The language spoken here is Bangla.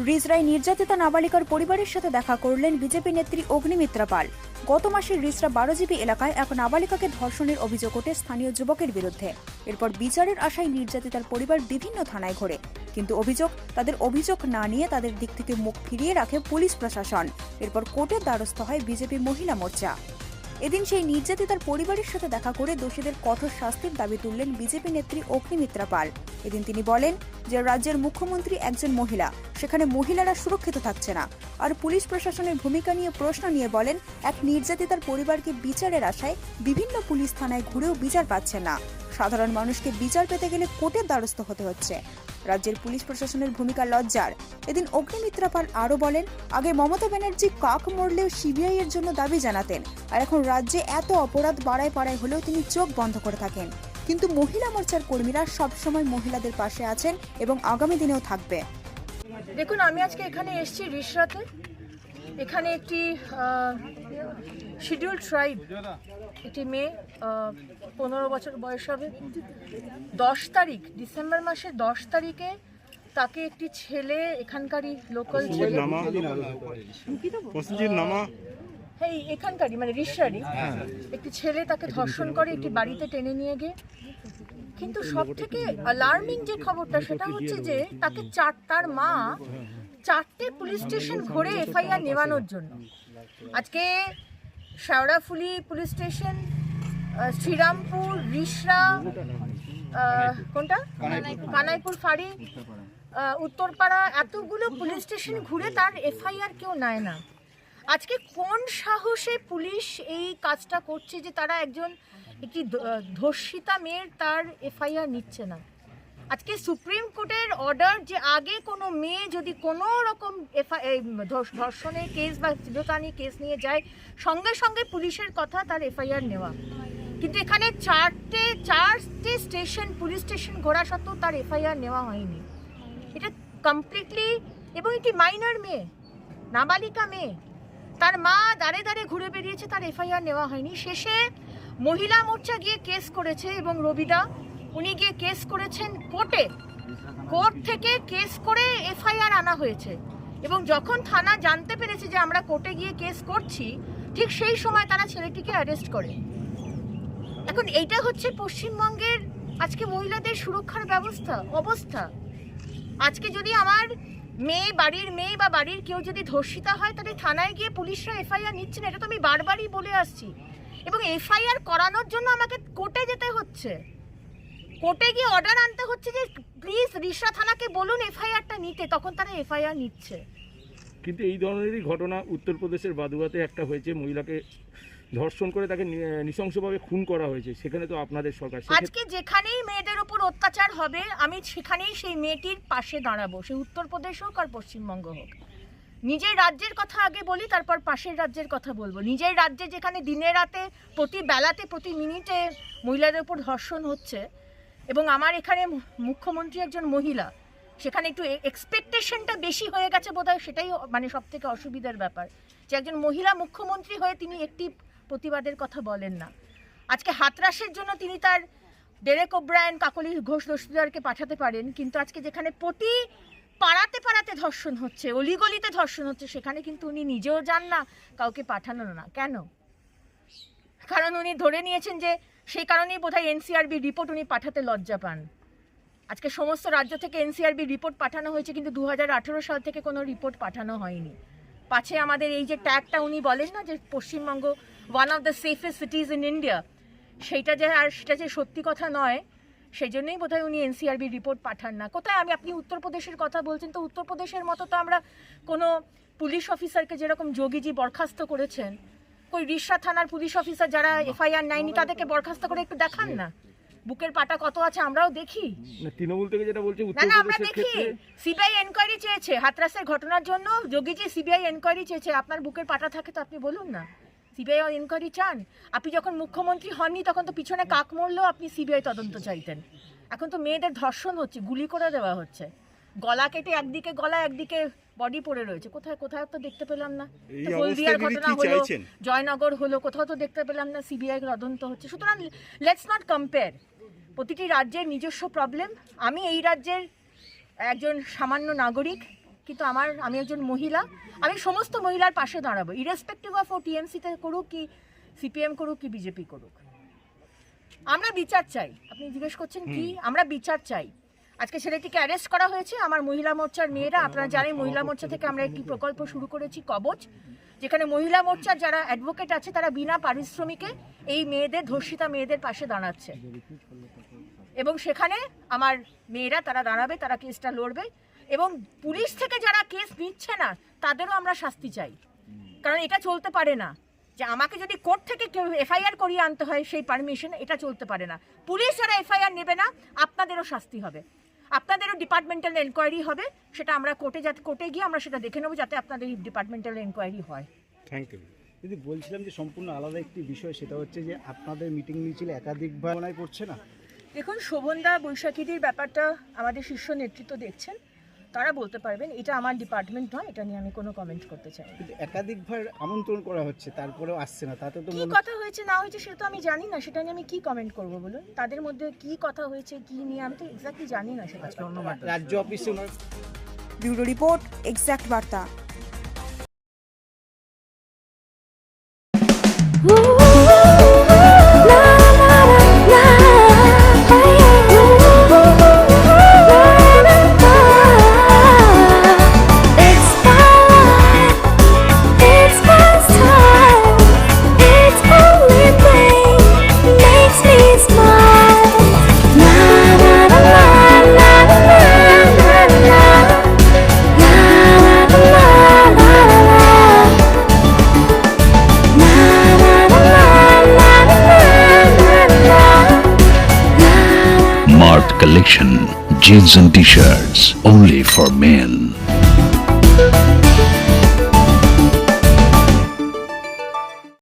রিজরায় নির্যাতিতা নাবালিকার পরিবারের সাথে দেখা করলেন বিজেপি নেত্রী অগ্নিমিত্রা পাল। গত মাসে রিজরা 12জিবি এলাকায় এক নাবালিকাকে ধর্ষণের অভিযোগ ওঠে স্থানীয় যুবকের বিরুদ্ধে। এরপর বিচারের আশায় নির্যাতিতার পরিবার বিভিন্ন থানায় ঘোরে, কিন্তু তাদের অভিযোগ না নিয়ে তাদের দিক থেকে মুখ ফিরিয়ে রাখে পুলিশ প্রশাসন। এরপর কোর্টের দ্বারস্থ হয় বিজেপি মহিলা মোর্চা। এদিন সেই নির্যাতিতার পরিবারের সাথে দেখা করে দোষীদের কঠোর শাস্তির দাবি তুললেন বিজেপি নেত্রী অগ্নিমিত্রা পাল। এদিন তিনি বলেন যে রাজ্যের মুখ্যমন্ত্রী একজন মহিলা, সেখানে মহিলারা সুরক্ষিত থাকছে না। আর পুলিশ প্রশাসনের ভূমিকা নিয়ে প্রশ্ন নিয়ে বলেন, এক নির্যাতিতার পরিবারকে বিচারের আশায় বিভিন্ন পুলিশ থানায় ঘুরেও বিচার পাচ্ছেন না। সাধারণ মানুষকে বিচার পেতে গেলে কোর্টের দ্বারস্থ হতে হচ্ছে। রাজ্যের পুলিশ প্রশাসনের ভূমিকা লজ্জার। এদিন অগ্নিমিত্রা পাল আরও বলেন, আগে মমতা ব্যানার্জি কাক মরলেও সিবিআই এর জন্য দাবি জানাতেন, আর এখন রাজ্যে এত অপরাধ পাড়ায় পাড়ায় হলেও তিনি চোখ বন্ধ করে থাকেন। কিন্তু মহিলা মোর্চার কর্মীরা সবসময় মহিলাদের পাশে আছেন এবং আগামী দিনেও থাকবে। দেখুন, আমি আজকে এখানে এসেছি রিসরাতে। এখানে একটি শিডিউল ট্রাইব, একটি মেয়ে 15 বছর বয়স হবে। 10 তারিখ, ডিসেম্বর মাসের 10 তারিখে তাকে একটি ছেলে, এখানকারই লোকাল ছেলে, হ্যাঁ এখানকারই মানে রিসরারই একটি ছেলে তাকে ধর্ষণ করে একটি বাড়িতে টেনে নিয়ে গিয়ে। কিন্তু সব থেকে অ্যালার্মিং যে খবরটা সেটা হচ্ছে যে তাকে তার মা 4টে পুলিশ স্টেশন ঘুরে এফআইআর নেওয়ানোর জন্য। আজকে শেওড়াফুলি পুলিশ স্টেশন, শ্রীরামপুর, রিসরা, কোনটা কানাইপুর ফাঁড়ি, উত্তরপাড়া, এতগুলো পুলিশ স্টেশন ঘুরে তার এফআইআর কেউ নেয় না। আজকে কোন সাহসে পুলিশ এই কাজটা করছে যে তারা একটি ধর্ষিতা মেয়ের তার এফআইআর নিচ্ছে না? আজকে সুপ্রিম কোর্টের অর্ডার যে আগে কোনো মেয়ে যদি কোনো রকম ধর্ষণের কেস বা চিরতানি কেস নিয়ে যায়, সঙ্গে সঙ্গে পুলিশের কথা তার এফআইআর নেওয়া। কিন্তু এখানে চারটে স্টেশন, পুলিশ স্টেশন ঘোরা সত্ত্বেও তার এফআইআর নেওয়া হয়নি। এটা কমপ্লিটলি, এবং একটি মাইনর মেয়ে, নাবালিকা মেয়ে, তার মা দাঁড়ে দাঁড়ে ঘুরে বেরিয়েছে, তার এফআইআর নেওয়া হয়নি। শেষে মহিলা মোর্চা গিয়ে কেস করেছে এবং রবিদা উনি গিয়ে কেস করেছেন কোর্টে। কোর্ট থেকে কেস করে এফআইআর আনা হয়েছে, এবং যখন থানা জানতে পেরেছে যে আমরা কোর্টে গিয়ে কেস করছি, ঠিক সেই সময় তারা ছেলেটিকে অ্যারেস্ট করে। এখন এইটা হচ্ছে পশ্চিমবঙ্গের আজকে মহিলাদের সুরক্ষার অবস্থা। আজকে যদি আমার বাড়ির মেয়ে বা বাড়ির কেউ যদি ধর্ষিতা হয়, তাহলে থানায় গিয়ে পুলিশরা এফআইআর নিচ্ছে না। এটা তো আমি বারবারই বলে আসছি, এবং এফআইআর করানোর জন্য আমাকে কোর্টে যেতে হচ্ছে। কোর্টে গিয়ে অর্ডার আনতে হচ্ছে যে প্লিজ রিসরা থানাকে বলুন এফআইআরটা নিতে, তখন তারা এফআইআর নিচ্ছে। কিন্তু এই ধরনেরই ঘটনা উত্তরপ্রদেশের বাদুয়াতে একটা হয়েছে, মহিলাকে ধর্ষণ করে তাকে নৃশংসভাবে খুন করা হয়েছে। সেখানে তো আপনাদের সরকার, আজকে যেখানেই মেয়েদের উপর অত্যাচার হবে আমি সেখানেই সেই মেয়েটির পাশে দাঁড়াবো, সে উত্তরপ্রদেশ হোক আর পশ্চিমবঙ্গ হোক। নিজের রাজ্যের কথা আগে বলি, তারপর পাশের রাজ্যের কথা বলবো। নিজের রাজ্যে যেখানে দিনে রাতে, প্রতি বেলাতে, প্রতি মিনিটে মহিলাদের উপর ধর্ষণ হচ্ছে, এবং আমার এখানে মুখ্যমন্ত্রী একজন মহিলা, সেখানে একটু এক্সপেকটেশনটা বেশি হয়ে গেছে বোধহয়। সেটাই মানে সব থেকে অসুবিধার ব্যাপার, যে একজন মহিলা মুখ্যমন্ত্রী হয়ে তিনি একটি প্রতিবাদের কথা বলেন না। আজকে হাতরাসের জন্য তিনি তার ডেরেক ওব্রায়েন, কাকলি ঘোষ দস্তিদারকে পাঠাতে পারেন, কিন্তু আজকে যেখানে প্রতি পাড়াতে পাড়াতে ধর্ষণ হচ্ছে, অলিগলিতে ধর্ষণ হচ্ছে, সেখানে কিন্তু উনি নিজেও যান না, কাউকে পাঠানো না। কেন? কারণ উনি ধরে নিয়েছেন যে সেই কারণেই বোধহয় এনসিআরবি রিপোর্ট উনি পাঠাতে লজ্জা পান। আজকে সমস্ত রাজ্য থেকে এনসিআরবি রিপোর্ট পাঠানো হয়েছে, কিন্তু 2018 সাল থেকে কোনো রিপোর্ট পাঠানো হয়নি। পাছে আমাদের এই যে ট্যাগটা উনি বলেন না যে Paschimbanga one of the safest cities in India, সেটা যে সত্যি কথা নয়, সেই জন্যই বোধহয় উনি এনসিআরবি রিপোর্ট পাঠান না। কোথায় আপনি উত্তরপ্রদেশের কথা বলছেন, তো উত্তরপ্রদেশের মতো তো আমরা কোনো পুলিশ অফিসারকে যেরকম যোগীজি বরখাস্ত করেছেন, ওই রিসরা থানার পুলিশ অফিসার যারা এফআইআর নেয়নি তাদেরকে বরখাস্ত করে একটু দেখান না। বুকের পাটা কত আছে আমরাও দেখি। তৃণমূল থেকে যেটা বলছে, না আমরা দেখি। সিবিআই এনকোয়ারি চেয়েছে হাতরাসের ঘটনার জন্য, যোগীজি সিবিআই এনকোয়ারি চেয়েছে। আপনার বুকের পাটা থাকে তো আপনি বলুন না, সিবিআই এনকোয়ারি চান? আপনি যখন মুখ্যমন্ত্রী হননি তখন তো পিছনে কাক মরলেও আপনি সিবিআই তদন্ত চাইতেন। এখন তো মেয়েদের ধর্ষণ হচ্ছে, গুলি করে দেওয়া হচ্ছে, গলা কেটে একদিকে গলা একদিকে বডি পড়ে রয়েছে। কোথায় তো দেখতে পেলাম না। হলদিয়ার ঘটনা হলো, জয়নগর হলো, কোথাও তো দেখতে পেলাম না সিবিআই তদন্ত হচ্ছে। সুতরাং লেটস নট কম্পেয়ার। প্রতিটি রাজ্যের নিজস্ব প্রবলেম। আমি এই রাজ্যের একজন সামান্য নাগরিক, কিন্তু আমি একজন মহিলা, আমি সমস্ত মহিলার পাশে দাঁড়াবো, ইরেসপেক্টিভ অফ ও টিএমসিতে করুক কি সিপিএম করুক কি বিজেপি করুক। আমরা বিচার চাই। আপনি জিজ্ঞেস করছেন কি, আমরা বিচার চাই। আজকে ছেলেটিকে অ্যারেস্ট করা হয়েছে, আমার মহিলা মোর্চার মেয়েরা, আপনারা জানেন মহিলা মোর্চা থেকে আমরা একটি প্রকল্প শুরু করেছি কবচ, যেখানে মহিলা মোর্চার যারা অ্যাডভোকেট আছে তারা বিনা পারিশ্রমিকে এই মেয়েদের, ধর্ষিতা মেয়েদের পাশে দাঁড়াচ্ছে, এবং সেখানে আমার মেয়েরা তারা দাঁড়াবে, তারা কেসটা লড়বে, এবং পুলিশ থেকে যারা কেস নিচ্ছে না তাদেরও আমরা শাস্তি চাই। কারণ এটা চলতে পারে না যে আমাকে যদি কোর্ট থেকে কেউ এফআইআর করিয়ে আনতে হয় সেই পারমিশন, এটা চলতে পারে না। পুলিশ যারা এফআইআর নেবে না আপনাদেরও শাস্তি হবে, আপনাদেরও ডিপার্টমেন্টাল এনকোয়ারি হবে, সেটা আমরা কোর্টে গিয়ে আমরা সেটা দেখে নেবো যাতে আপনাদের ডিপার্টমেন্টাল এনকোয়ারি হয়। Thank you. যদি বলছিলাম যে সম্পূর্ণ আলাদা একটি বিষয়, সেটা হচ্ছে যে আপনাদের মিটিং মিছিল একাধিকবার মনে করছে না? দেখুন, শোভনদা বৈশাখীদের ব্যাপারটা আমাদের শীর্ষ নেতৃত্ব দেখছেন, তারা বলতে পারবেন, এটা আমার ডিপার্টমেন্ট নয়, এটা নিয়ে আমি কোনো কমেন্ট করতে চাই না। কিন্তু একাধিকবার আমন্ত্রণ করা হচ্ছে তারপরেও আসছে না, তাতে তো কি কথা হয়েছে না হয়েছে সেটা তো আমি জানি না, সেটা নিয়ে আমি কি কমেন্ট করব বলুন? তাদের মধ্যে কি কথা হয়েছে কি নিয়ে আমি তো এক্স্যাক্টলি জানি না সেটা। ধন্যবাদ। রাজ্য অফিসে ব্যুরো রিপোর্ট, এক্স্যাক্ট বার্তা। Collection, jeans and t-shirts only for men.